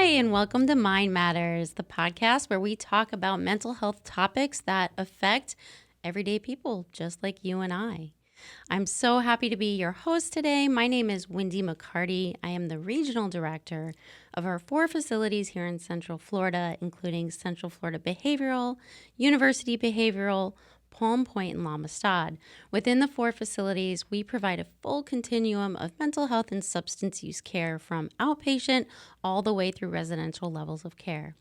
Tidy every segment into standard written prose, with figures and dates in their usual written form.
and welcome to Mind Matters, the podcast where we talk about mental health topics that affect everyday people just like you and I. I'm so happy to be your host today. My name is Wendy McCarty. I am the regional director of our 4 facilities here in Central Florida, including Central Florida Behavioral, University Behavioral, Palm Point, and Amistad. Within the 4 facilities, we provide a full continuum of mental health and substance use care from outpatient all the way through residential levels of care.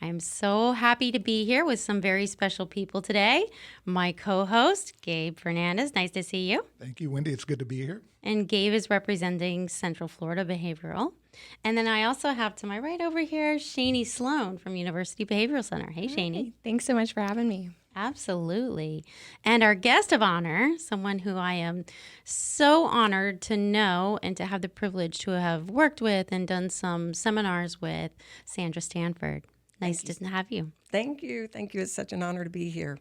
I'm so happy to be here with some very special people today. My co-host, Gabe Fernandez. Nice to see you. Thank you, Wendy. It's good to be here. And Gabe is representing Central Florida Behavioral. And then I also have to my right over here, Shani Sloan from University Behavioral Center. Hey, Shani. Thanks so much for having me. Absolutely. And our guest of honor, someone who I am so honored to know and to have the privilege to have worked with and done some seminars with, Sandra Stanford. Nice to have you. Thank you. Thank you. It's such an honor to be here.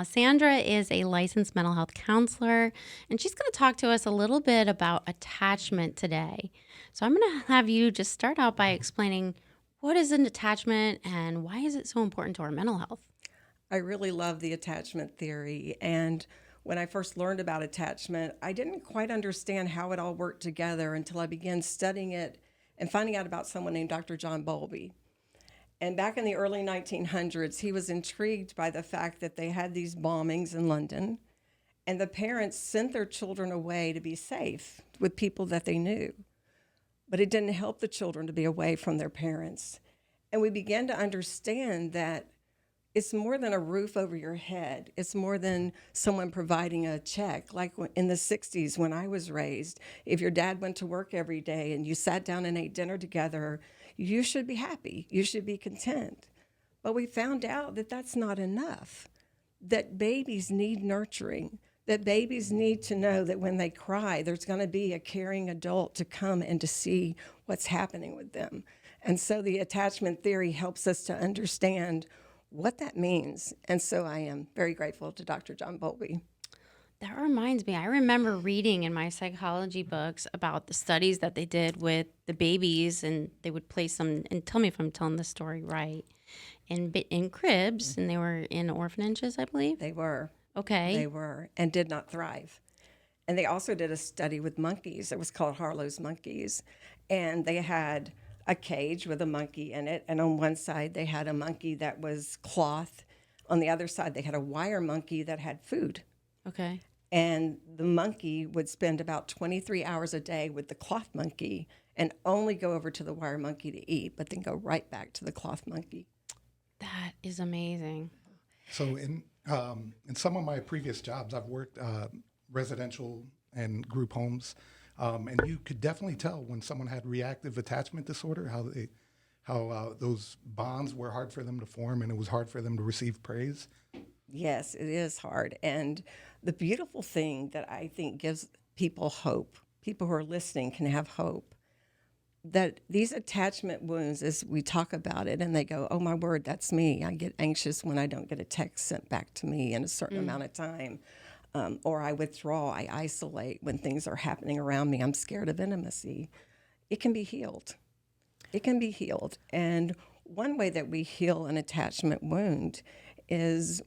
Sandra is a licensed mental health counselor, and she's going to talk to us a little bit about attachment today. So I'm going to have you just start out by explaining what is an attachment and why is it so important to our mental health? I really love the attachment theory. And when I first learned about attachment, I didn't quite understand how it all worked together until I began studying it and finding out about someone named Dr. John Bowlby. And back in the early 1900s, he was intrigued by the fact that they had these bombings in London, and the parents sent their children away to be safe with people that they knew. But it didn't help the children to be away from their parents. And we began to understand that it's more than a roof over your head. It's more than someone providing a check. Like in the 60s when I was raised, if your dad went to work every day and you sat down and ate dinner together, you should be happy. You should be content. But we found out that that's not enough, that babies need nurturing, that babies need to know that when they cry, there's going to be a caring adult to come and to see what's happening with them. And so the attachment theory helps us to understand what that means. And so I am very grateful to Dr. John Bowlby. That reminds me, I remember reading in my psychology books about the studies that they did with the babies, and they would place them, and tell me if I'm telling the story right, in cribs, and they were in orphanages, I believe? They were. Okay. They were, and did not thrive. And they also did a study with monkeys. It was called Harlow's monkeys. And they had a cage with a monkey in it, and on one side they had a monkey that was cloth. On the other side they had a wire monkey that had food. Okay. And the monkey would spend about 23 hours a day with the cloth monkey and only go over to the wire monkey to eat, but then go right back to the cloth monkey. That is amazing. So in some of my previous jobs, I've worked residential and group homes, and you could definitely tell when someone had reactive attachment disorder, how those bonds were hard for them to form, and it was hard for them to receive praise. Yes, it is hard. And the beautiful thing that I think gives people hope, people who are listening can have hope, that these attachment wounds, as we talk about it, and they go, oh, my word, that's me. I get anxious when I don't get a text sent back to me in a certain amount of time. Or I withdraw, I isolate when things are happening around me. I'm scared of intimacy. It can be healed. It can be healed. And one way that we heal an attachment wound is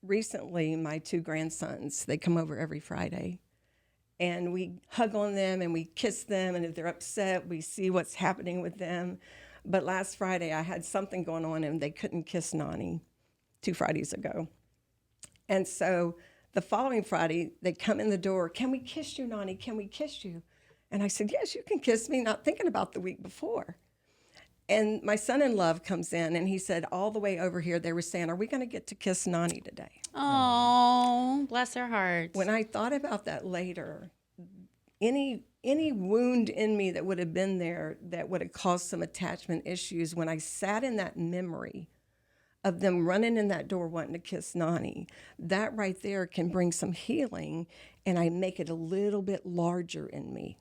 recently my 2 grandsons, they come over every Friday. And we hug on them and we kiss them. And if they're upset, we see what's happening with them. But last Friday, I had something going on and they couldn't kiss Nani 2 Fridays ago. And so the following Friday, they come in the door, can we kiss you, Nani? Can we kiss you? And I said, yes, you can kiss me, not thinking about the week before. And my son-in-law comes in and he said, all the way over here, they were saying, are we going to get to kiss Nani today? Oh, bless their hearts. When I thought about that later, any wound in me that would have been there that would have caused some attachment issues, when I sat in that memory of them running in that door wanting to kiss Nani, that right there can bring some healing, and I make it a little bit larger in me.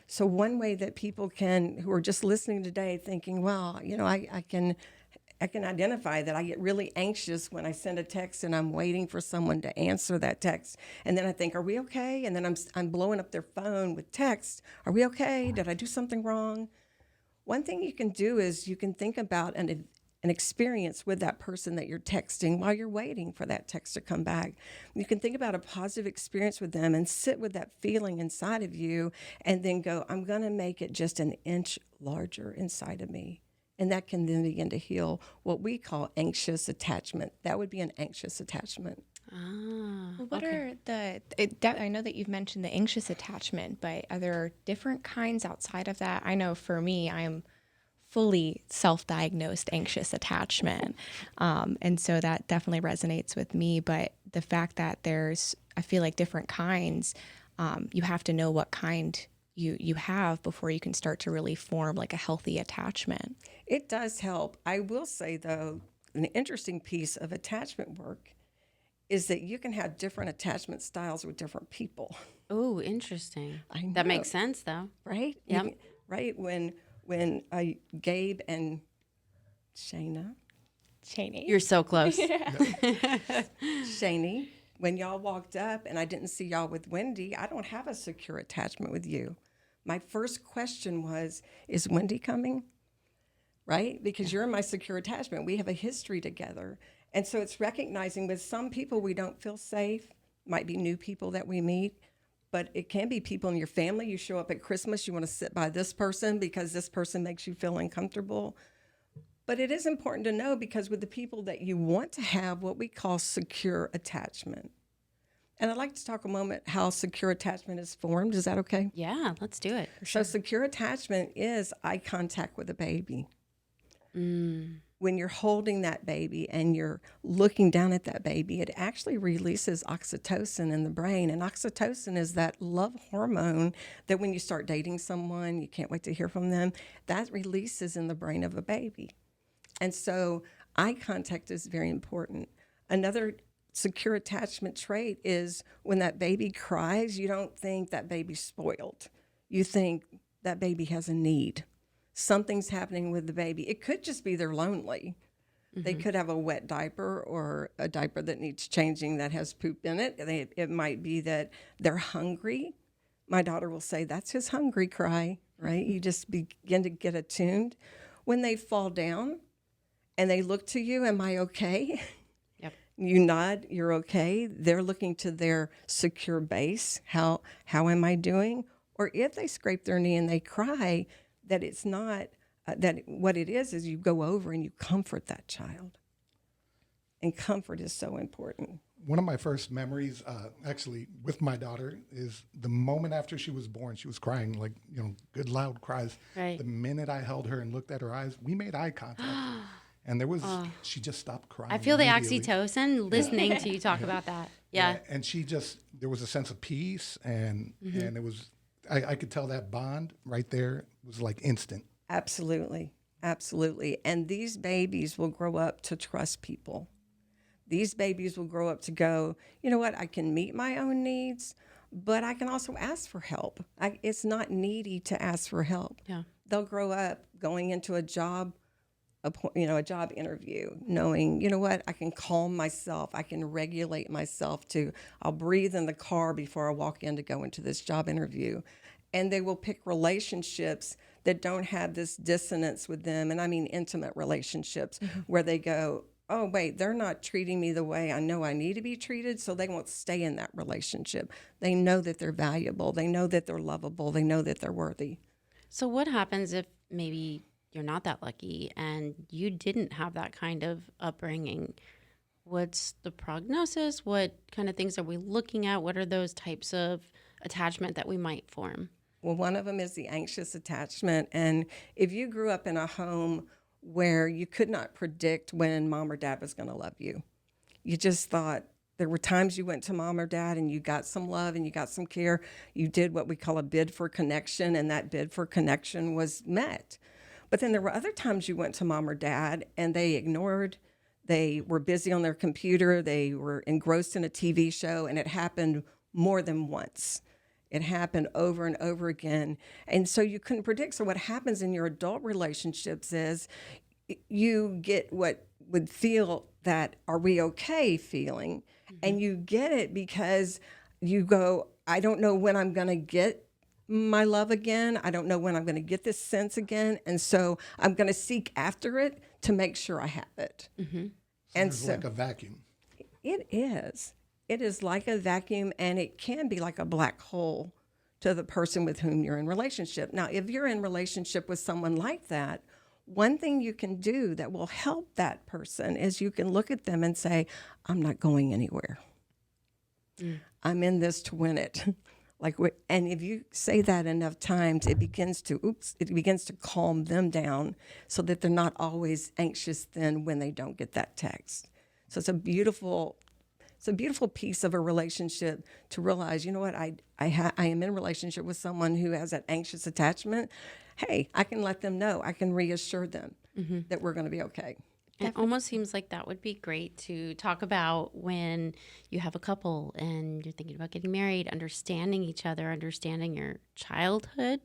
So one way that people can, who are just listening today thinking, well, you know, I can identify that I get really anxious when I send a text and I'm waiting for someone to answer that text. And then I think, are we okay? And then I'm blowing up their phone with text. Are we okay? Did I do something wrong? One thing you can do is you can think about an experience with that person that you're texting while you're waiting for that text to come back. You can think about a positive experience with them and sit with that feeling inside of you and then go, I'm going to make it just an inch larger inside of me. And that can then begin to heal what we call anxious attachment. That would be an anxious attachment. Ah, What okay. are I know that you've mentioned the anxious attachment, but are there different kinds outside of that? I know for me, I'm fully self-diagnosed anxious attachment. And so that definitely resonates with me. But the fact that I feel like different kinds, you have to know what kind you have before you can start to really form like a healthy attachment. It does help. I will say, though, an interesting piece of attachment work is that you can have different attachment styles with different people. Oh, interesting. I That know. makes sense, though. Right? Yep. Right? When Gabe and Shayna, Cheney. You're so close. Shaney, when y'all walked up and I didn't see y'all with Wendy, I don't have a secure attachment with you. My first question was, is Wendy coming? Right? Because you're in my secure attachment. We have a history together. And so it's recognizing with some people we don't feel safe, might be new people that we meet, but it can be people in your family. You show up at Christmas, you want to sit by this person because this person makes you feel uncomfortable. But it is important to know because with the people that you want to have what we call secure attachment. And I'd like to talk a moment how secure attachment is formed. Is that okay? Yeah, let's do it. So secure attachment is eye contact with a baby. When you're holding that baby and you're looking down at that baby, it actually releases oxytocin in the brain. And oxytocin is that love hormone that when you start dating someone, you can't wait to hear from them, that releases in the brain of a baby. And so eye contact is very important. Another secure attachment trait is when that baby cries, you don't think that baby's spoiled. You think that baby has a need. Something's happening with the baby. It could just be they're lonely. They could have a wet diaper or a diaper that needs changing that has poop in it. It might be that they're hungry. My daughter will say, that's his hungry cry, right? You just begin to get attuned. When they fall down and they look to you, am I okay? Yep. You nod, you're okay. They're looking to their secure base. How am I doing? Or if they scrape their knee and they cry, that it's not, that what it is you go over and you comfort that child. And comfort is so important. One of my first memories, actually, with my daughter is the moment after she was born. She was crying, like, good loud cries. Right. The minute I held her and looked at her eyes, we made eye contact. And she just stopped crying. I feel the immediately. oxytocin listening to you talk about that. Yeah. And there was a sense of peace, and it was, I could tell that bond right there was like instant. Absolutely. Absolutely. And these babies will grow up to trust people. These babies will grow up to go, you know what, I can meet my own needs, but I can also ask for help. It's not needy to ask for help. Yeah. They'll grow up going into a job interview, knowing, you know what, I can calm myself. I can regulate myself I'll breathe in the car before I walk in to go into this job interview. And they will pick relationships that don't have this dissonance with them. And I mean intimate relationships where they go, oh, wait, they're not treating me the way I know I need to be treated. So they won't stay in that relationship. They know that they're valuable. They know that they're lovable. They know that they're worthy. So what happens if maybe you're not that lucky and you didn't have that kind of upbringing? What's the prognosis? What kind of things are we looking at? What are those types of attachment that we might form? Well, one of them is the anxious attachment. And if you grew up in a home where you could not predict when mom or dad was going to love you, you just thought there were times you went to mom or dad and you got some love and you got some care. You did what we call a bid for connection, and that bid for connection was met. But then there were other times you went to mom or dad and they ignored. They were busy on their computer. They were engrossed in a TV show, and it happened more than once. It happened over and over again. And so you couldn't predict. So what happens in your adult relationships is you get what would feel that are we okay feeling. And you get it because you go, I don't know when I'm going to get my love again. I don't know when I'm going to get this sense again. And so I'm going to seek after it to make sure I have it. Mm-hmm. And There's so like a vacuum. it is. It is like a vacuum, and it can be like a black hole to the person with whom you're in relationship. Now, if you're in relationship with someone like that, one thing you can do that will help that person is you can look at them and say, I'm not going anywhere. I'm in this to win it. And if you say that enough times, it begins to calm them down so that they're not always anxious then when they don't get that text. So it's a beautiful piece of a relationship to realize, you know what, I am in a relationship with someone who has that anxious attachment. Hey, I can let them know. I can reassure them that we're going to be okay. It almost seems like that would be great to talk about when you have a couple and you're thinking about getting married, understanding each other, understanding your childhood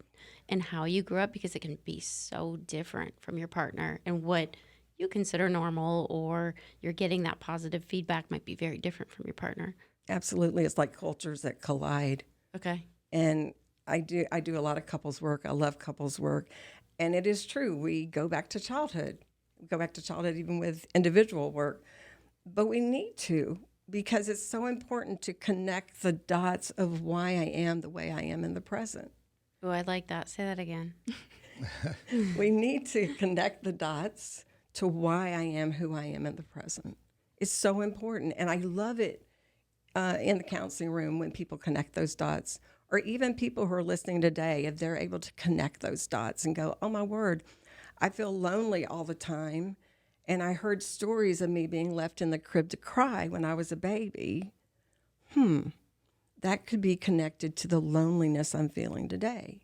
and how you grew up, because it can be so different from your partner, and what you consider normal or you're getting that positive feedback might be very different from your partner. Absolutely. It's like cultures that collide. Okay. And I do a lot of couples work. I love couples work. And it is true. We go back to childhood. We go back to childhood even with individual work. But we need to, because it's so important to connect the dots of why I am the way I am in the present. Oh, I like that. Say that again. We need to connect the dots to why I am who I am in the present. It's so important. And I love it in the counseling room when people connect those dots, or even people who are listening today, if they're able to connect those dots and go, oh my word, I feel lonely all the time. And I heard stories of me being left in the crib to cry when I was a baby. That could be connected to the loneliness I'm feeling today.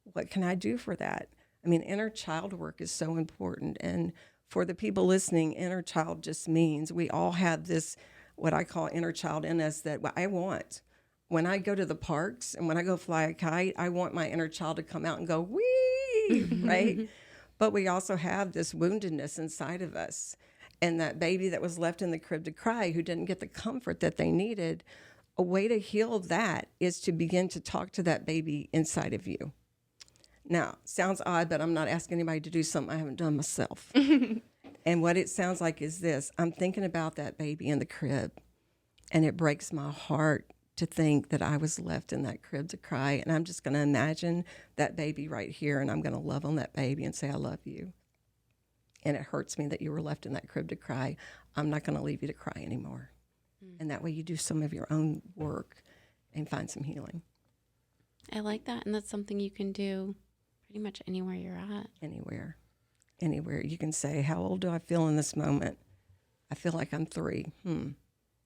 What can I do for that? I mean, inner child work is so important. And for the people listening, inner child just means we all have this, what I call inner child in us, that I want. When I go to the parks and when I go fly a kite, I want my inner child to come out and go, wee, right? But we also have this woundedness inside of us. And that baby that was left in the crib to cry, who didn't get the comfort that they needed, a way to heal that is to begin to talk to that baby inside of you. Now, sounds odd, but I'm not asking anybody to do something I haven't done myself. And what it sounds like is this. I'm thinking about that baby in the crib, and it breaks my heart to think that I was left in that crib to cry. And I'm just going to imagine that baby right here, and I'm going to love on that baby and say, I love you. And it hurts me that you were left in that crib to cry. I'm not going to leave you to cry anymore. And that way you do some of your own work and find some healing. I like that. And that's something you can do pretty much anywhere you're at. Anywhere. You can say, how old do I feel in this moment? I feel like I'm 3.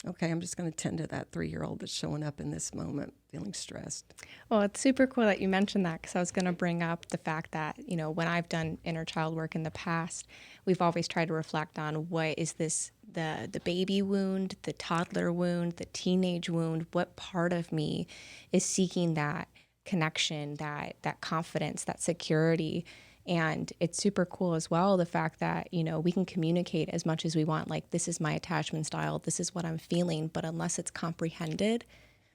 Okay, I'm just going to tend to that 3-year-old that's showing up in this moment feeling stressed. Well, it's super cool that you mentioned that, because I was going to bring up the fact that, you know, when I've done inner child work in the past, we've always tried to reflect on what is this, the baby wound, the toddler wound, the teenage wound, what part of me is seeking that connection, that confidence, that security. And it's super cool as well, the fact that, you know, we can communicate as much as we want, like, this is my attachment style, this is what I'm feeling, but unless it's comprehended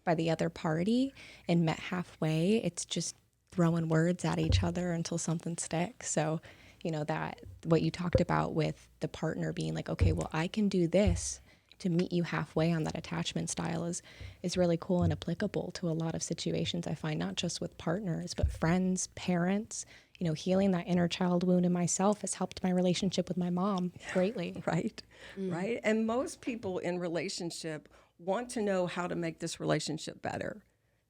by the other party and met halfway, it's just throwing words at each other until something sticks. So, you know, that what you talked about with the partner being like, okay, well, I can do this to meet you halfway on that attachment style is really cool and applicable to a lot of situations, I find, not just with partners, but friends, parents. You know, healing that inner child wound in myself has helped my relationship with my mom greatly. Right. And most people in relationship want to know how to make this relationship better.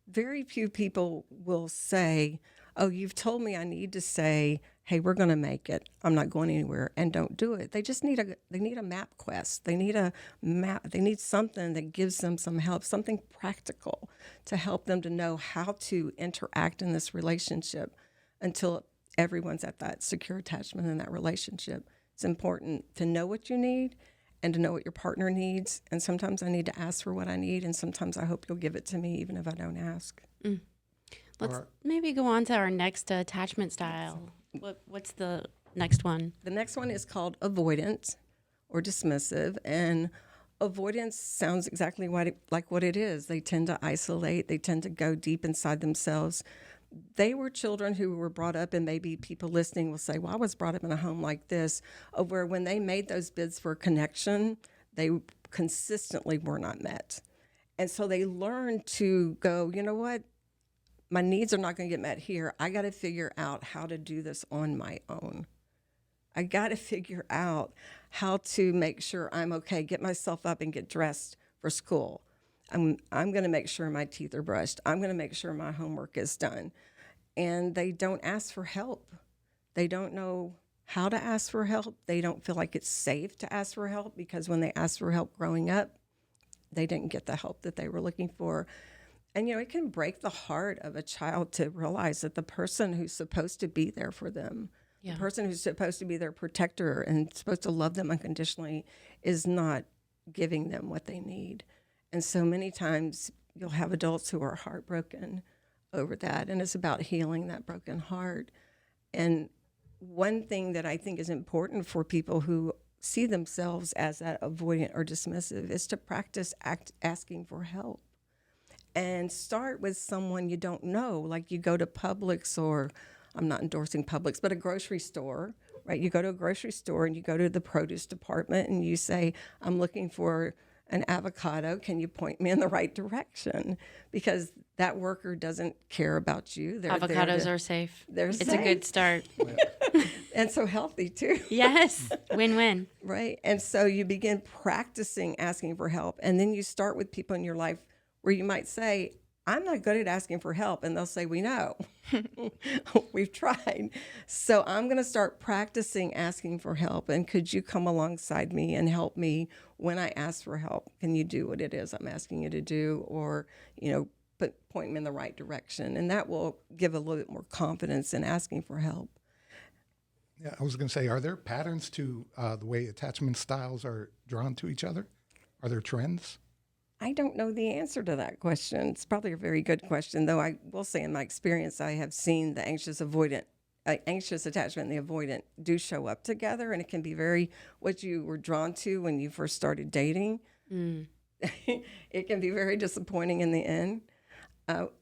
Very few people will say, oh, you've told me I need to say, hey, we're going to make it. I'm not going anywhere, and don't do it. They just need a map quest. They need a map. They need something that gives them some help, something practical to help them to know how to interact in this relationship until everyone's at that secure attachment in that relationship. It's important to know what you need and to know what your partner needs. And sometimes I need to ask for what I need, and sometimes I hope you'll give it to me even if I don't ask. Let's maybe go on to our next attachment style. What's the next one? The next one is called avoidant or dismissive. And avoidance sounds exactly like what it is. They tend to isolate. They tend to go deep inside themselves. they were children who were brought up, and maybe people listening will say, well, I was brought up in a home like this, of where when they made those bids for connection, they consistently were not met. And so they learned to go, you know what? My needs are not going to get met here. I got to figure out how to do this on my own. I got to figure out how to make sure I'm okay, get myself up and get dressed for school. I'm going to make sure my teeth are brushed. I'm going to make sure my homework is done. And they don't ask for help. They don't know how to ask for help. They don't feel like it's safe to ask for help, because when they asked for help growing up, they didn't get the help that they were looking for. And, it can break the heart of a child to realize that the person who's supposed to be there for them, the person who's supposed to be their protector and supposed to love them unconditionally, is not giving them what they need. And so many times you'll have adults who are heartbroken over that, and it's about healing that broken heart. And one thing that I think is important for people who see themselves as that avoidant or dismissive is to practice asking for help. And start with someone you don't know, like you go to Publix, or I'm not endorsing Publix, but a grocery store, right? You go to a grocery store and you go to the produce department and you say, I'm looking for an avocado. Can you point me in the right direction? Because that worker doesn't care about you. Avocados are safe. It's a good start. And so healthy too. Yes, win-win. Right. And so you begin practicing asking for help. And then you start with people in your life where you might say, I'm not good at asking for help. And they'll say, we know. We've tried. So I'm going to start practicing asking for help. And could you come alongside me and help me when I ask for help? Can you do what it is I'm asking you to do? Or, point me in the right direction. And that will give a little bit more confidence in asking for help. Yeah, I was going to say, are there patterns to the way attachment styles are drawn to each other? Are there trends? I don't know the answer to that question. It's probably a very good question, though I will say in my experience, I have seen the anxious attachment and the avoidant do show up together, and it can be very what you were drawn to when you first started dating. It can be very disappointing in the end.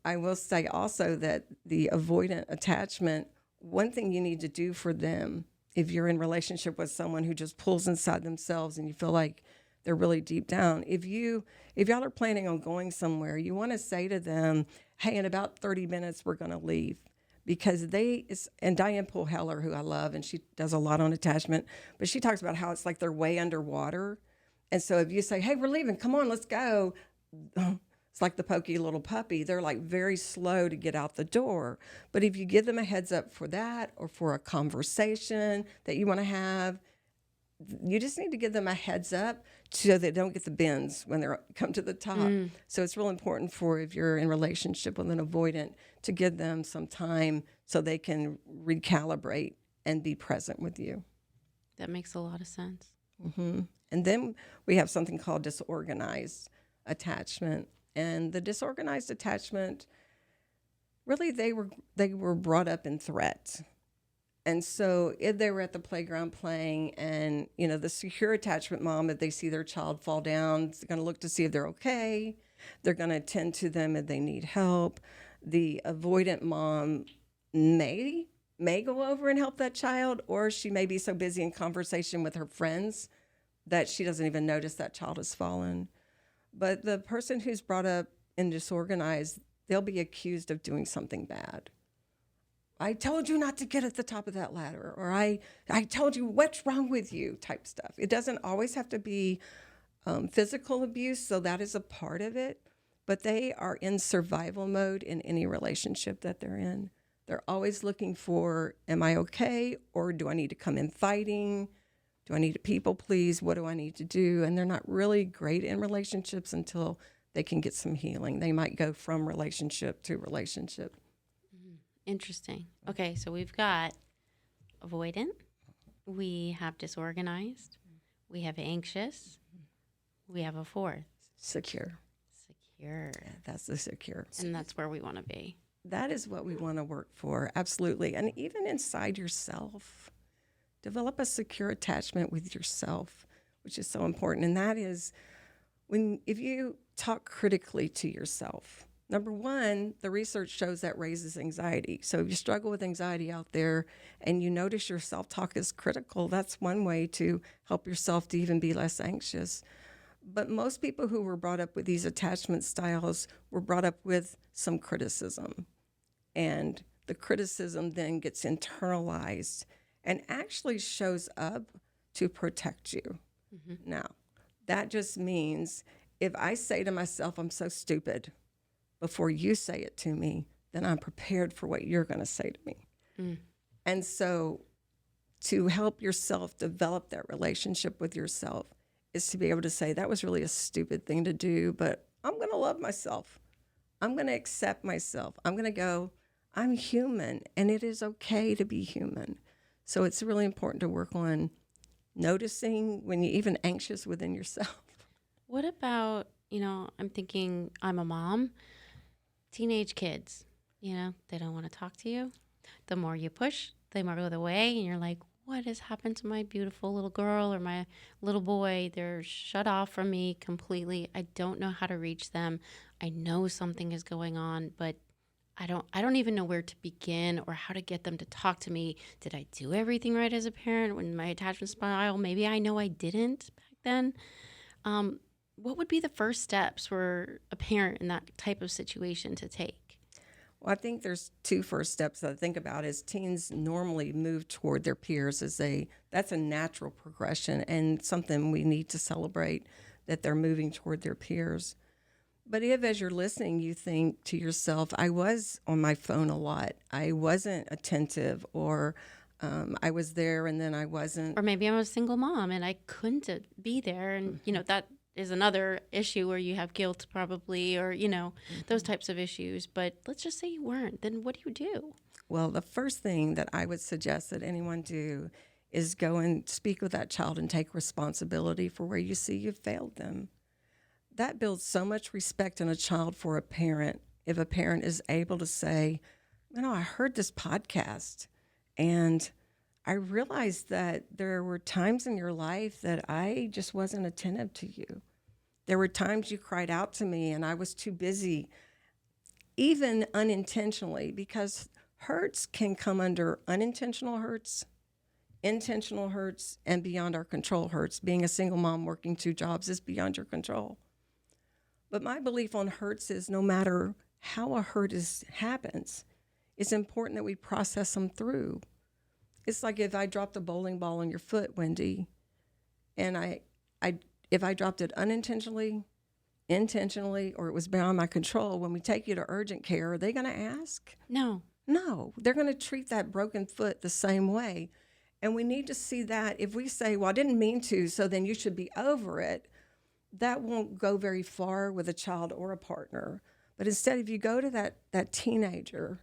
I will say also that the avoidant attachment, one thing you need to do for them, if you're in relationship with someone who just pulls inside themselves and you feel like they're really deep down. If y'all are planning on going somewhere, you want to say to them, hey, in about 30 minutes, we're going to leave. Because and Diane Poole Heller, who I love, and she does a lot on attachment, but she talks about how it's like they're way underwater. And so if you say, hey, we're leaving, come on, let's go. It's like the pokey little puppy. They're like very slow to get out the door. But if you give them a heads up for that, or for a conversation that you want to have, you just need to give them a heads up so they don't get the bends when they come to the top. So it's real important for, if you're in relationship with an avoidant, to give them some time so they can recalibrate and be present with you. That makes a lot of sense. Mm-hmm. And then we have something called disorganized attachment. And the disorganized attachment, really they were brought up in threat. And so if they were at the playground playing, and, the secure attachment mom, if they see their child fall down, is going to look to see if they're okay. They're going to attend to them if they need help. The avoidant mom may go over and help that child, or she may be so busy in conversation with her friends that she doesn't even notice that child has fallen. But the person who's brought up in disorganized, they'll be accused of doing something bad. I told you not to get at the top of that ladder, or I told you what's wrong with you type stuff. It doesn't always have to be physical abuse, so that is a part of it. But they are in survival mode in any relationship that they're in. They're always looking for, am I okay? Or do I need to come in fighting? Do I need to people please? What do I need to do? And they're not really great in relationships until they can get some healing. They might go from relationship to relationship. Interesting. Okay, so we've got avoidant, we have disorganized, we have anxious, we have a fourth. Secure. Secure. Yeah, that's the secure. And that's where we want to be. That is what we want to work for, absolutely. And even inside yourself, develop a secure attachment with yourself, which is so important. And that is if you talk critically to yourself, Number one, the research shows that raises anxiety. So if you struggle with anxiety out there and you notice your self-talk is critical, that's one way to help yourself to even be less anxious. But most people who were brought up with these attachment styles were brought up with some criticism. And the criticism then gets internalized and actually shows up to protect you. Now, that just means if I say to myself, I'm so stupid, before you say it to me, then I'm prepared for what you're going to say to me. And so to help yourself develop that relationship with yourself is to be able to say, that was really a stupid thing to do, but I'm going to love myself. I'm going to accept myself. I'm going to go, I'm human, and it is okay to be human. So it's really important to work on noticing when you're even anxious within yourself. What about, I'm thinking I'm a mom, teenage kids, they don't want to talk to you. The more you push, the more go away, and you're like, what has happened to my beautiful little girl or my little boy? They're shut off from me completely. I don't know how to reach them. I know something is going on, but I don't even know where to begin or how to get them to talk to me. Did I do everything right as a parent when my attachment style? Maybe I know I didn't back then. What would be the first steps for a parent in that type of situation to take? Well, I think there's two first steps that I think about is teens normally move toward their peers that's a natural progression and something we need to celebrate that they're moving toward their peers. But if as you're listening, you think to yourself, I was on my phone a lot, I wasn't attentive, or I was there and then I wasn't. Or maybe I'm a single mom and I couldn't be there. And, that is another issue where you have guilt probably, or, those types of issues. But let's just say you weren't. Then what do you do? Well, the first thing that I would suggest that anyone do is go and speak with that child and take responsibility for where you see you've failed them. That builds so much respect in a child for a parent if a parent is able to say, I heard this podcast and I realized that there were times in your life that I just wasn't attentive to you. There were times you cried out to me and I was too busy, even unintentionally, because hurts can come under unintentional hurts, intentional hurts, and beyond our control hurts. Being a single mom working 2 jobs is beyond your control. But my belief on hurts is no matter how a hurt happens, it's important that we process them through. It's like if I dropped a bowling ball on your foot, Wendy, and if I dropped it unintentionally, intentionally, or it was beyond my control, when we take you to urgent care, are they going to ask? No. No, they're going to treat that broken foot the same way. And we need to see that if we say, well, I didn't mean to, so then you should be over it, that won't go very far with a child or a partner. But instead, if you go to that teenager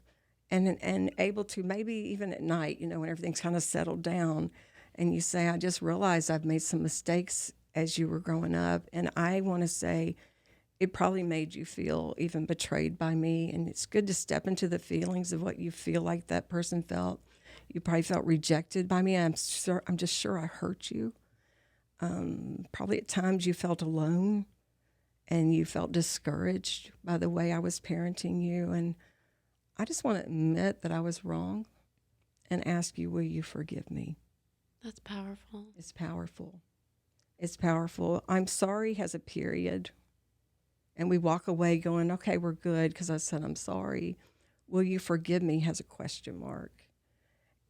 and able to, maybe even at night, when everything's kind of settled down, and you say, I just realized I've made some mistakes as you were growing up, and I want to say it probably made you feel even betrayed by me, and it's good to step into the feelings of what you feel like that person felt. You probably felt rejected by me. I'm just sure I hurt you. Probably at times you felt alone and you felt discouraged by the way I was parenting you. And I just want to admit that I was wrong and ask you, will you forgive me? That's powerful. It's powerful. It's powerful. I'm sorry has a period. And we walk away going, okay, we're good because I said I'm sorry. Will you forgive me has a question mark.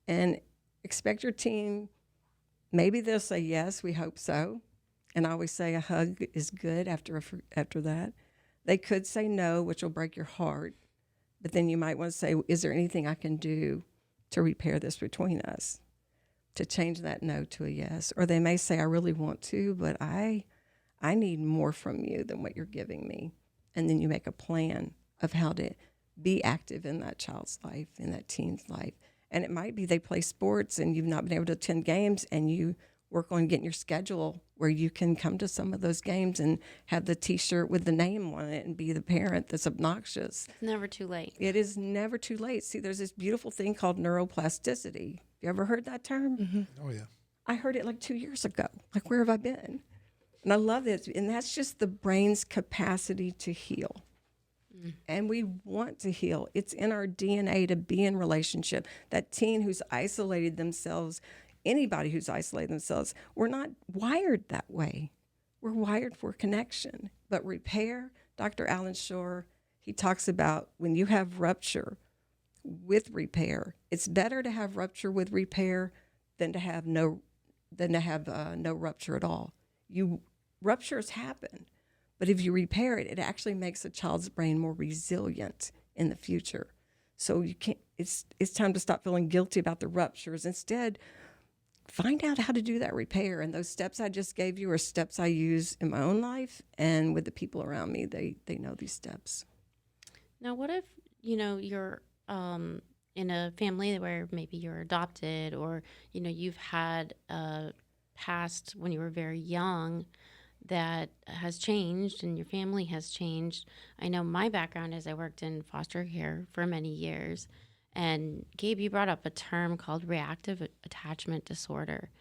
And expect your team. Maybe they'll say yes, we hope so. And I always say a hug is good after that. They could say no, which will break your heart. But then you might want to say, is there anything I can do to repair this between us? To change that no to a yes. Or they may say, I really want to, but I need more from you than what you're giving me. And then you make a plan of how to be active in that child's life, in that teen's life. And it might be they play sports and you've not been able to attend games, and you work on getting your schedule where you can come to some of those games and have the T-shirt with the name on it and be the parent that's obnoxious. It's never too late. It is never too late. See, there's this beautiful thing called neuroplasticity. You ever heard that term? Mm-hmm. Oh, yeah. I heard it like 2 years ago. Like, where have I been? And I love it. And that's just the brain's capacity to heal. And we want to heal. It's in our DNA to be in relationship. That teen who's isolated themselves, anybody who's isolated themselves, we're not wired that way. We're wired for connection. But repair, Dr. Alan Shore, he talks about when you have rupture with repair, it's better to have rupture with repair than to have no rupture at all. Ruptures happen, but if you repair it, it actually makes a child's brain more resilient in the future. So you can't. It's time to stop feeling guilty about the ruptures. Instead, find out how to do that repair. And those steps I just gave you are steps I use in my own life and with the people around me. They know these steps. Now, what if, you're in a family where maybe you're adopted, or, you've had a past when you were very young that has changed and your family has changed. I know my background is I worked in foster care for many years. And Gabe, you brought up a term called reactive attachment disorder.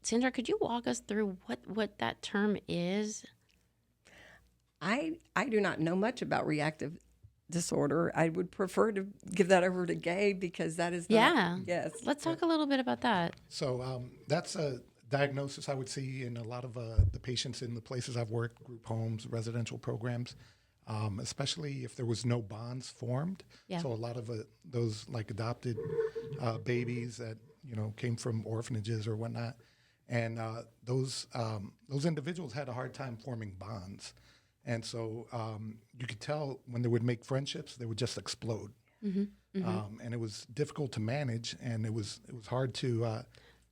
Sandra, could you walk us through what that term is? I do not know much about reactive disorder. I would prefer to give that over to Gabe because that is not, Yeah. Yes. Let's talk a little bit about that. So that's a diagnosis I would see in a lot of the patients in the places I've worked, group homes, residential programs, especially if there was no bonds formed. Yeah. So a lot of those like adopted babies that came from orphanages or whatnot, and those individuals had a hard time forming bonds, and so you could tell when they would make friendships, they would just explode, and it was difficult to manage, and it was hard to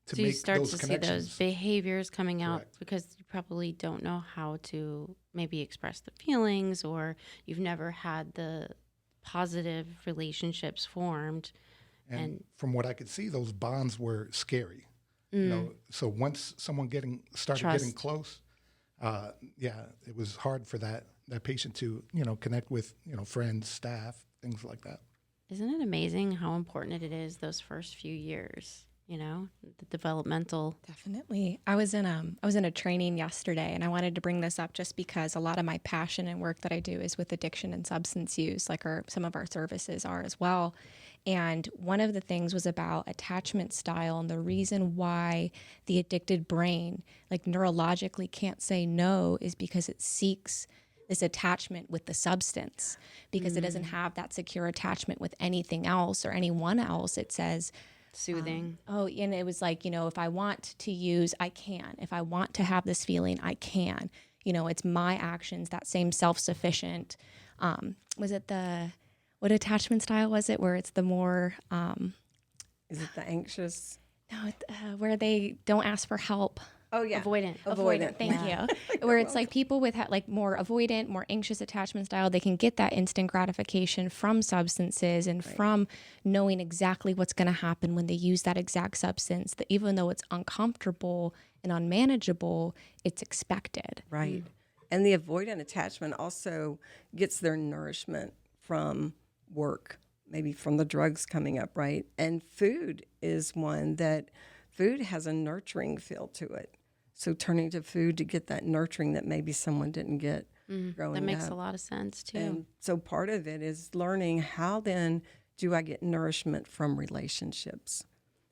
So you make start those to see connections. those behaviors coming out Correct. because you probably don't know how to maybe express the feelings, or you've never had the positive relationships formed. And from what I could see, those bonds were scary. So once someone started getting Trust. close, it was hard for that patient to connect with friends, staff, things like that. Isn't it amazing how important it is those first few years? The developmental. Definitely. I was in a training yesterday, and I wanted to bring this up just because a lot of my passion and work that I do is with addiction and substance use, like some of our services are as well. And one of the things was about attachment style and the reason why the addicted brain, like neurologically, can't say no is because it seeks this attachment with the substance, because it doesn't have that secure attachment with anything else or anyone else. It says, Soothing. and it was like, if I want to use, I can. If I want to have this feeling, I can. It's my actions, that same self-sufficient. Was it what attachment style was it, where it's the more... Is it the anxious? No, where they don't ask for help. Oh, yeah. Avoidant. Thank you. Where it's like people with like more avoidant, more anxious attachment style, they can get that instant gratification from substances and from knowing exactly what's going to happen when they use that exact substance, that even though it's uncomfortable and unmanageable, it's expected. Right. And the avoidant attachment also gets their nourishment from work, maybe from the drugs coming up, right? And food is one that food has a nurturing feel to it. So turning to food to get that nurturing that maybe someone didn't get growing up. That makes a lot of sense too. And so part of it is learning how then do I get nourishment from relationships?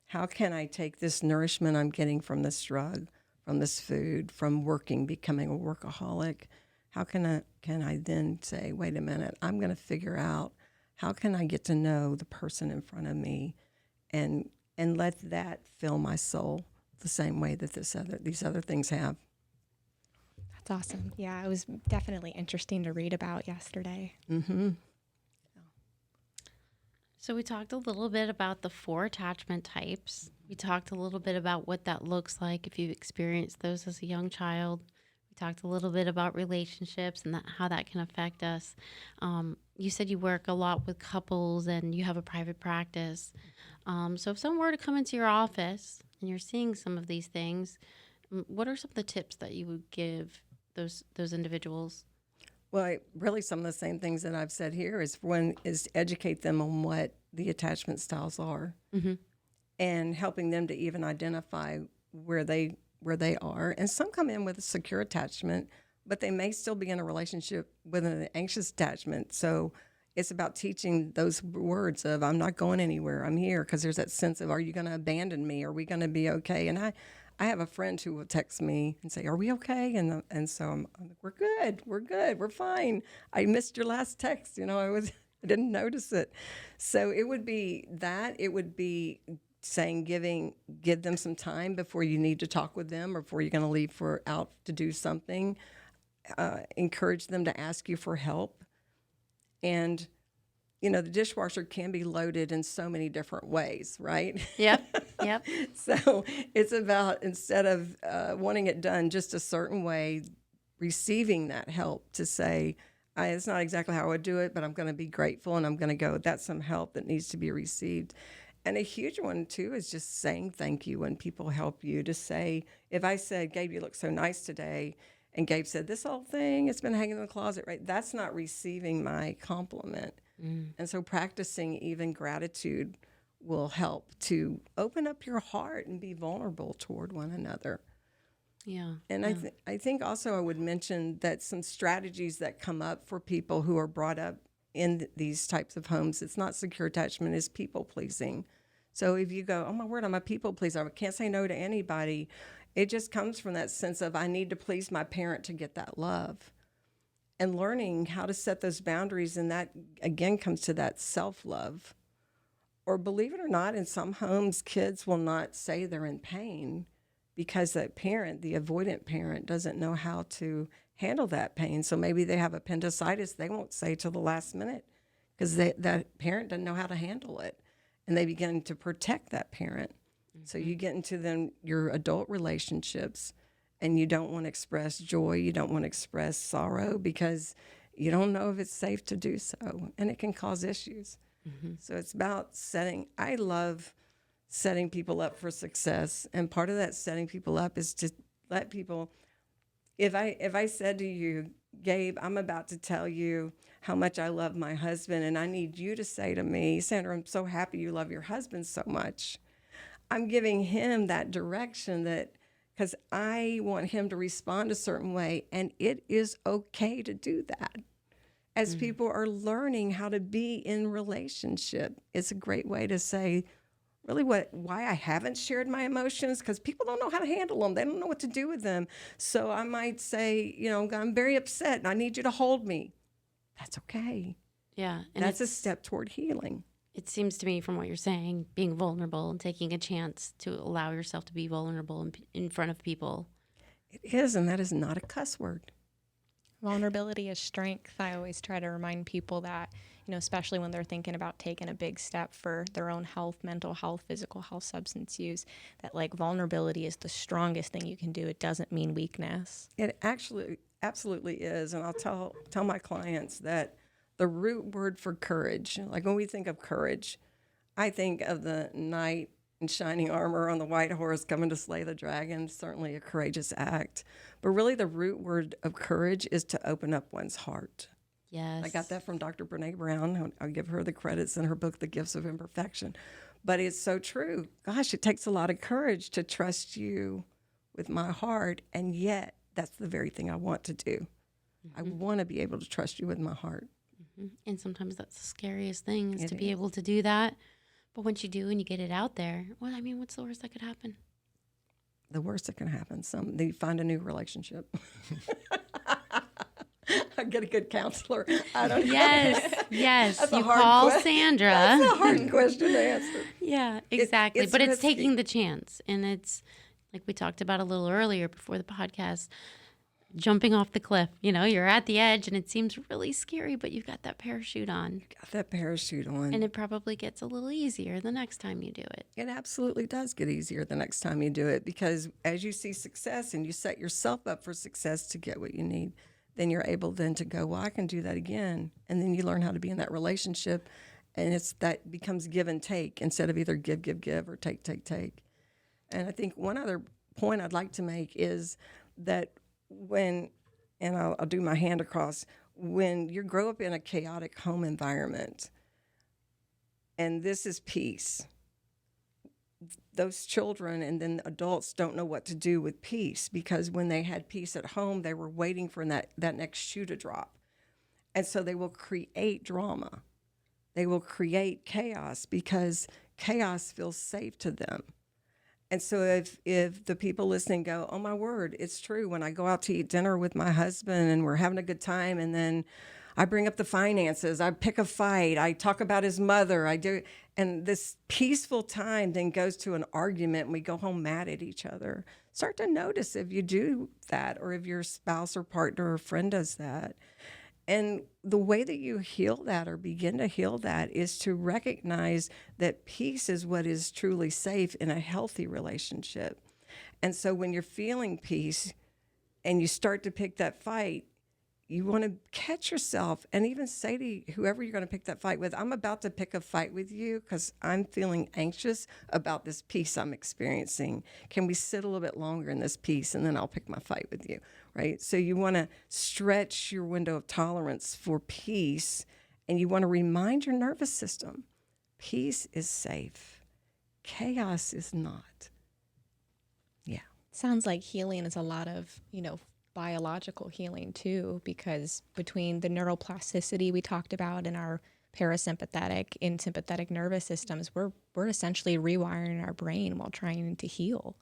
How can I take this nourishment I'm getting from this drug, from this food, from working, becoming a workaholic? How can I then say, wait a minute, I'm going to figure out how can I get to know the person in front of me and let that fill my soul the same way that these other things have. That's awesome. Yeah, it was definitely interesting to read about yesterday. Mm-hmm. So we talked a little bit about the 4 attachment types. We talked a little bit about what that looks like if you've experienced those as a young child. We talked a little bit about relationships and how that can affect us. You said you work a lot with couples and you have a private practice. So if someone were to come into your office and you're seeing some of these things, what are some of the tips that you would give those individuals? Well, really some of the same things that I've said here is to educate them on what the attachment styles are and helping them to even identify where they are. And some come in with a secure attachment, but they may still be in a relationship with an anxious attachment. So it's about teaching those words of, I'm not going anywhere, I'm here, because there's that sense of, are you going to abandon me? Are we going to be okay? And I have a friend who will text me and say, are we okay? And so I'm like, we're good, we're fine. I missed your last text. I didn't notice it. So it would be that. It would be saying, give them some time before you need to talk with them or before you're going to leave out to do something. Encourage them to ask you for help. And, the dishwasher can be loaded in so many different ways, right? Yep. So it's about, instead of wanting it done just a certain way, receiving that help to say, it's not exactly how I would do it, but I'm going to be grateful and I'm going to go, that's some help that needs to be received. And a huge one, too, is just saying thank you when people help you. To say, if I said, Gabe, you look so nice today, and Gabe said, this whole thing, it's been hanging in the closet, right? That's not receiving my compliment. And so practicing even gratitude will help to open up your heart and be vulnerable toward one another. Yeah. And I think also I would mention that some strategies that come up for people who are brought up in these types of homes, it's not secure attachment, is people pleasing. So if you go, oh my word, I'm a people pleaser, I can't say no to anybody, it just comes from that sense of, I need to please my parent to get that love. And learning how to set those boundaries, and that again comes to that self-love. Or believe it or not, in some homes, kids will not say they're in pain because that parent, the avoidant parent, doesn't know how to handle that pain. So maybe they have appendicitis, they won't say till the last minute because that parent doesn't know how to handle it. And they begin to protect that parent. So you get into then your adult relationships, and you don't want to express joy, you don't want to express sorrow because you don't know if it's safe to do so, and it can cause issues. So it's about I love setting people up for success, and part of that setting people up is to let people, if I said to you, Gabe, I'm about to tell you how much I love my husband, and I need you to say to me, Sandra, I'm so happy you love your husband so much. I'm giving him that direction because I want him to respond a certain way, and it is okay to do that. As people are learning how to be in relationship, it's a great way to say, really why I haven't shared my emotions, because people don't know how to handle them. They don't know what to do with them. So I might say, I'm very upset and I need you to hold me. That's okay. Yeah. And that's a step toward healing. It seems to me from what you're saying, being vulnerable and taking a chance to allow yourself to be vulnerable in front of people. It is, and that is not a cuss word. Vulnerability is strength. I always try to remind people that, especially when they're thinking about taking a big step for their own health, mental health, physical health, substance use, that vulnerability is the strongest thing you can do. It doesn't mean weakness. It actually absolutely is. And I'll tell my clients that the root word for courage, like when we think of courage, I think of the knight in shining armor on the white horse coming to slay the dragon, certainly a courageous act. But really the root word of courage is to open up one's heart. Yes. I got that from Dr. Brene Brown. I'll give her the credits in her book, The Gifts of Imperfection. But it's so true. Gosh, it takes a lot of courage to trust you with my heart, and yet that's the very thing I want to do. I want to be able to trust you with my heart. And sometimes that's the scariest thing is to be able to do that. But once you do and you get it out there, what's the worst that could happen? The worst that can happen, they find a new relationship. I get a good counselor. I don't know. Yes. That's you call Sandra. That's a hard question to answer. Yeah, exactly. It's but it's risky. taking the chance. And it's like we talked about a little earlier before the podcast, jumping off the cliff. You're at the edge and it seems really scary, but you've got that parachute on. Got that parachute on. And it probably gets a little easier the next time you do it. It absolutely does get easier the next time you do it, because as you see success and you set yourself up for success to get what you need, then you're able then to go, well, I can do that again. And then you learn how to be in that relationship, and that becomes give and take instead of either give, or take. And I think one other point I'd like to make is that I'll do my hand across, when you grow up in a chaotic home environment, and this is peace, those children and then adults don't know what to do with peace, because when they had peace at home, they were waiting for that next shoe to drop. And so they will create drama. They will create chaos because chaos feels safe to them. And so if the people listening go, oh my word, it's true. When I go out to eat dinner with my husband and we're having a good time, and then I bring up the finances, I pick a fight, I talk about his mother, I do, and this peaceful time then goes to an argument and we go home mad at each other. Start to notice if you do that, or if your spouse or partner or friend does that. And the way that you heal that, or begin to heal that, is to recognize that peace is what is truly safe in a healthy relationship. And so when you're feeling peace and you start to pick that fight, you want to catch yourself and even say to whoever you're going to pick that fight with, I'm about to pick a fight with you because I'm feeling anxious about this peace I'm experiencing. Can we sit a little bit longer in this peace, and then I'll pick my fight with you, right? So you want to stretch your window of tolerance for peace, and you want to remind your nervous system, peace is safe. Chaos is not. Yeah. Sounds like healing is a lot of, biological healing too, because between the neuroplasticity we talked about in our parasympathetic and sympathetic nervous systems, we're essentially rewiring our brain while trying to heal.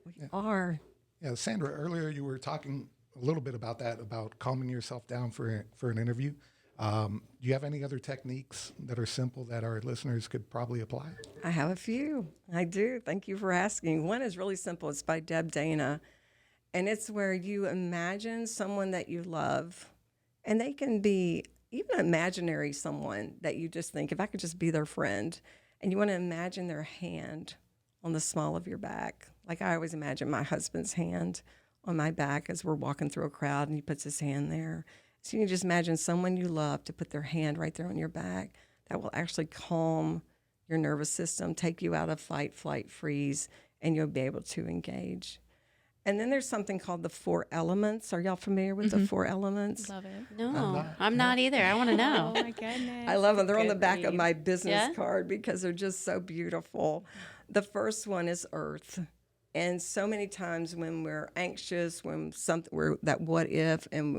We are. Yeah, Sandra, earlier you were talking a little bit about that, about calming yourself down for an interview. Do you have any other techniques that are simple that our listeners could probably apply? I have a few. I do. Thank you for asking. One is really simple. It's by Deb Dana. And it's where you imagine someone that you love, and they can be even imaginary someone that you just think, if I could just be their friend, and you want to imagine their hand on the small of your back. Like I always imagine my husband's hand on my back as we're walking through a crowd, and he puts his hand there. So you can just imagine someone you love to put their hand right there on your back. That will actually calm your nervous system, take you out of fight, flight, freeze, and you'll be able to engage. And then there's something called the 4 elements. Are y'all familiar with the 4 elements? Love it. No, I'm not either. I want to know. Oh my goodness. I love them. They're on the Good back of read. my business Yeah? card because they're just so beautiful. The first one is earth. And so many times when we're anxious, when we're that what if, and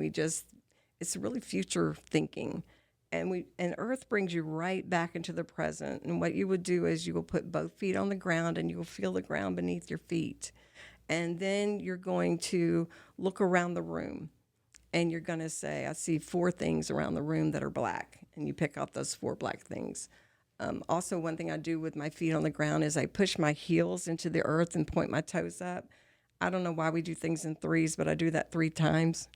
it's really future thinking. And earth brings you right back into the present. And what you would do is you will put both feet on the ground, and you will feel the ground beneath your feet. And then you're going to look around the room, and you're going to say, I see 4 things around the room that are black. And you pick out those 4 black things. Also, one thing I do with my feet on the ground is I push my heels into the earth and point my toes up. I don't know why we do things in 3s, but I do that 3 times.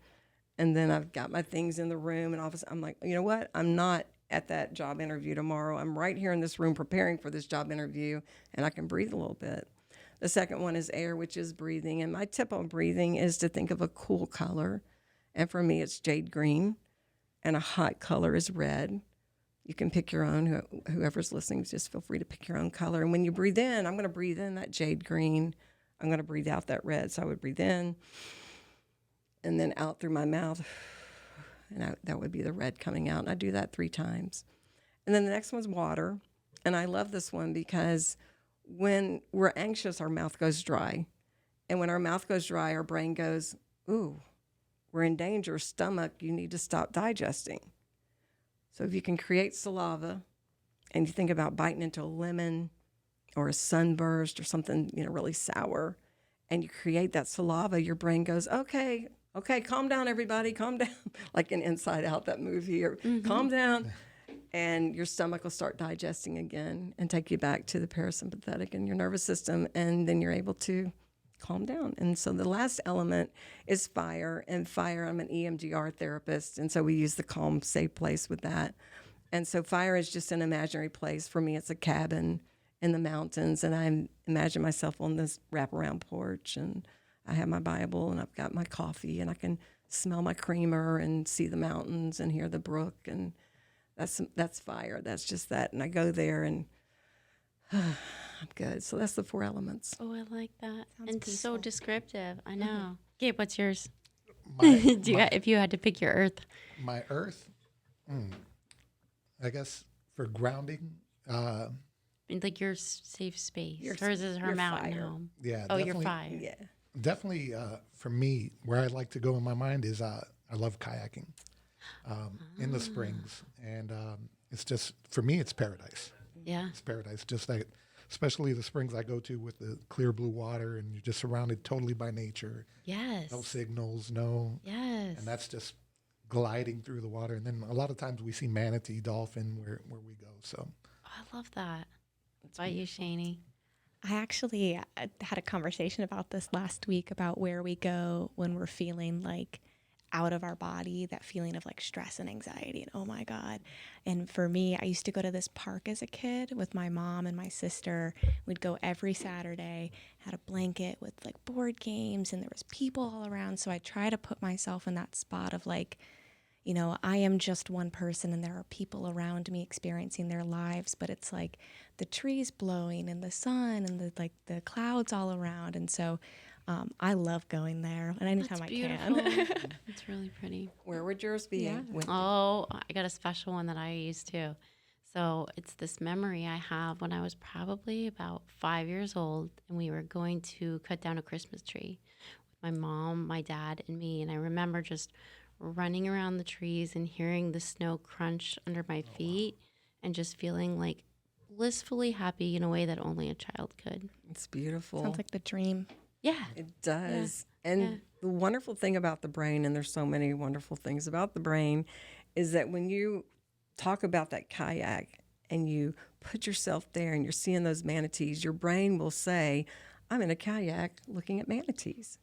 And then I've got my things in the room, and all of a sudden I'm like, you know what? I'm not at that job interview tomorrow. I'm right here in this room preparing for this job interview, and I can breathe a little bit. The second one is air, which is breathing. And my tip on breathing is to think of a cool color. And for me, it's jade green. And a hot color is red. You can pick your own. Whoever's listening, just feel free to pick your own color. And when you breathe in, I'm going to breathe in that jade green. I'm going to breathe out that red. So I would breathe in and then out through my mouth. And that would be the red coming out. And I do that 3 times. And then the next one's water. And I love this one because when we're anxious, our mouth goes dry. And when our mouth goes dry, our brain goes, ooh, we're in danger. Stomach, you need to stop digesting. So if you can create saliva, and you think about biting into a lemon or a sunburst or something, really sour, and you create that saliva, your brain goes, okay, calm down, everybody, calm down. Like in Inside Out, that movie, or calm down. And your stomach will start digesting again and take you back to the parasympathetic in your nervous system, and then you're able to calm down. And so the last element is fire. And fire, I'm an EMDR therapist, and so we use the calm, safe place with that. And so fire is just an imaginary place. For me, it's a cabin in the mountains, and I imagine myself on this wraparound porch, and I have my Bible, and I've got my coffee, and I can smell my creamer and see the mountains and hear the brook, and that's fire. That's just that. And I go there, and I'm good. So that's the 4 elements. Oh, I like that. Sounds And peaceful. so descriptive. I know. Gabe, what's yours? My, If you had to pick your earth. my earth, I guess for grounding, like your safe space. Your- Hers is her your mountain fire. home. Yeah, Oh, your definitely. fire. Yeah. Definitely, for me, where I like to go in my mind is I love kayaking in the springs, and it's just for me, it's paradise. Yeah. It's paradise. Just like, especially the springs I go to with the clear blue water, and you're just surrounded totally by nature. Yes. No signals, no, Yes. and that's just gliding through the water. And then a lot of times we see manatee, dolphin where we go. So Oh, I love that. What about you, Shani? I actually had a conversation about this last week about where we go when we're feeling like out of our body, that feeling of like stress and anxiety and oh my God. And for me, I used to go to this park as a kid with my mom and my sister. We'd go every Saturday, had a blanket with like board games, and there was people all around. So I try to put myself in that spot of like, you know, I am just one person and there are people around me experiencing their lives, but it's like the trees blowing and the sun and the clouds all around. And so I love going there and anytime That's I beautiful. can. It's really pretty. Where would yours be? Yeah. Oh, I got a special one that I use too. So it's this memory I have when I was probably about 5 years old, and we were going to cut down a Christmas tree with my mom, my dad, and me. And I remember just running around the trees and hearing the snow crunch under my feet and just feeling like blissfully happy in a way that only a child could. It's beautiful. Sounds like the dream. Yeah. It does. And Yeah. the wonderful thing about the brain, and there's so many wonderful things about the brain, is that when you talk about that kayak and you put yourself there and you're seeing those manatees, your brain will say, I'm in a kayak looking at manatees.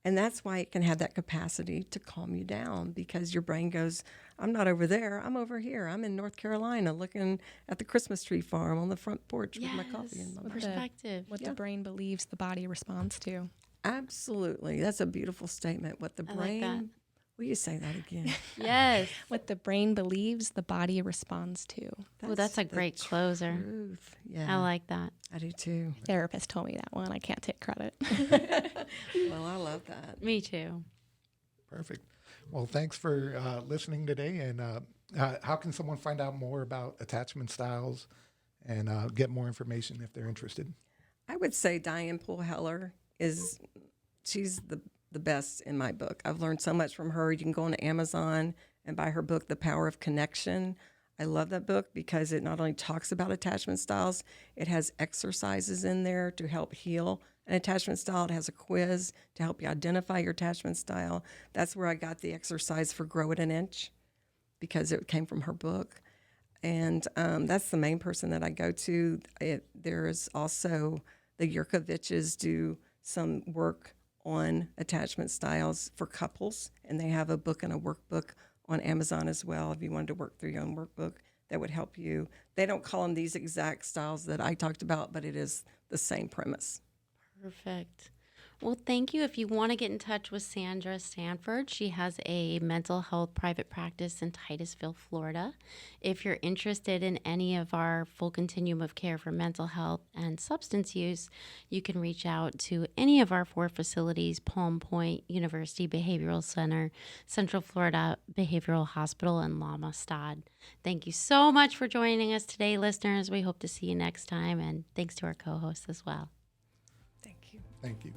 And that's why it can have that capacity to calm you down, because your brain goes, I'm not over there, I'm over here. I'm in North Carolina looking at the Christmas tree farm on the front porch with my coffee in my mouth. Perspective. What the brain believes, the body responds to. Absolutely. That's a beautiful statement. What the I like brain, that. will you say that again? Yes. What the brain believes, the body responds to. Oh, that's a the great closer. truth. Yeah, I like that. I do too. Therapist told me that one. I can't take credit. Well, I love that. Me too. perfect. Well, thanks for listening today. And how can someone find out more about attachment styles and get more information if they're interested? I would say Diane Poole Heller she's the best in my book. I've learned so much from her. You can go on Amazon and buy her book, The Power of Connection. I love that book because it not only talks about attachment styles, it has exercises in there to help heal an attachment style. It has a quiz to help you identify your attachment style. That's where I got the exercise for Grow It an Inch, because it came from her book. And that's the main person that I go to. There is also the Yurkoviches do some work on attachment styles for couples, and they have a book and a workbook on Amazon as well. If you wanted to work through your own workbook, that would help you. They don't call them these exact styles that I talked about, but it is the same premise. Perfect. Well, thank you. If you want to get in touch with Sandra Stanford, she has a mental health private practice in Titusville, Florida. If you're interested in any of our full continuum of care for mental health and substance use, you can reach out to any of our 4 facilities: Palm Point University Behavioral Center, Central Florida Behavioral Hospital, and Amistad. Thank you so much for joining us today, listeners. We hope to see you next time, and thanks to our co-hosts as well. Thank you. Thank you.